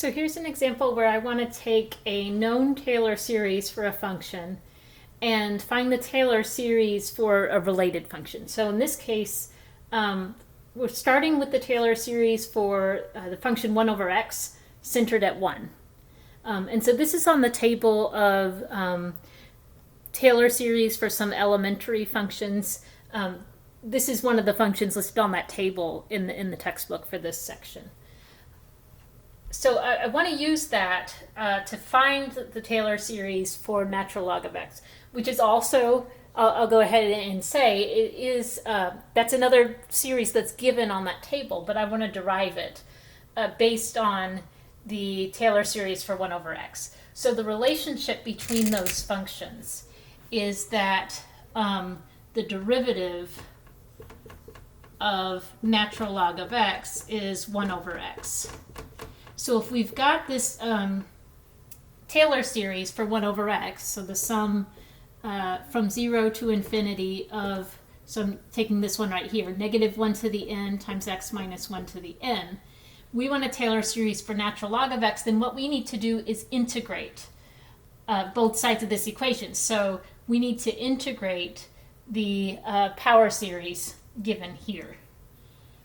So here's an example where I want to take a known Taylor series for a function and find the Taylor series for a related function. So in this case, we're starting with the Taylor series for the function 1 over x centered at 1. And so this is on the table of Taylor series for some elementary functions. This is one of the functions listed on that table in the textbook for this section. So I want to use that to find the Taylor series for natural log of x, which is also, I'll go ahead and say, it is that's another series that's given on that table, but I want to derive it based on the Taylor series for 1 over x. So the relationship between those functions is that the derivative of natural log of x is 1 over x. So if we've got this Taylor series for 1 over x, so the sum from 0 to infinity of, so I'm taking this one right here, negative 1 to the n times x minus 1 to the n. We want a Taylor series for natural log of x, then what we need to do is integrate both sides of this equation. So we need to integrate the power series given here.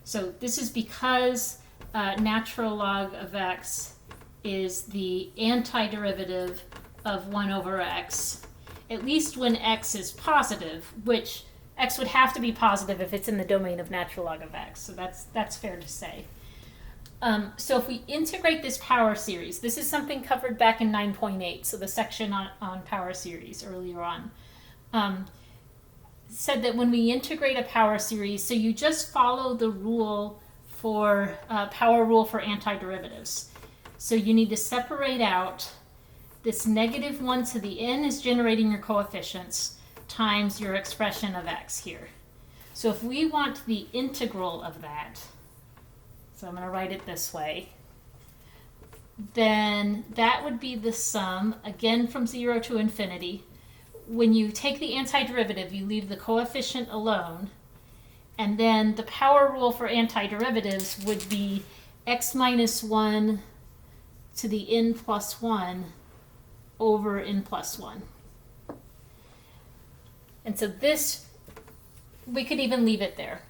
So this is because natural log of x is the antiderivative of 1 over x, at least when x is positive, which x would have to be positive if it's in the domain of natural log of x. So that's fair to say. So if we integrate this power series, this is something covered back in 9.8, so the section on power series earlier on, said that when we integrate a power series, so you just follow the rule for power rule for antiderivatives. So you need to separate out this negative 1 to the n is generating your coefficients times your expression of x here. So if we want the integral of that, so I'm going to write it this way, then that would be the sum, again from 0 to infinity. When you take the antiderivative, you leave the coefficient alone, and then the power rule for antiderivatives would be x minus 1 to the n plus 1 over n plus 1. And so this, we could even leave it there.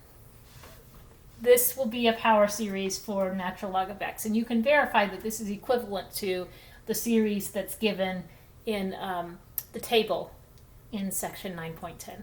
This will be a power series for natural log of x. And you can verify that this is equivalent to the series that's given in the table in section 9.10.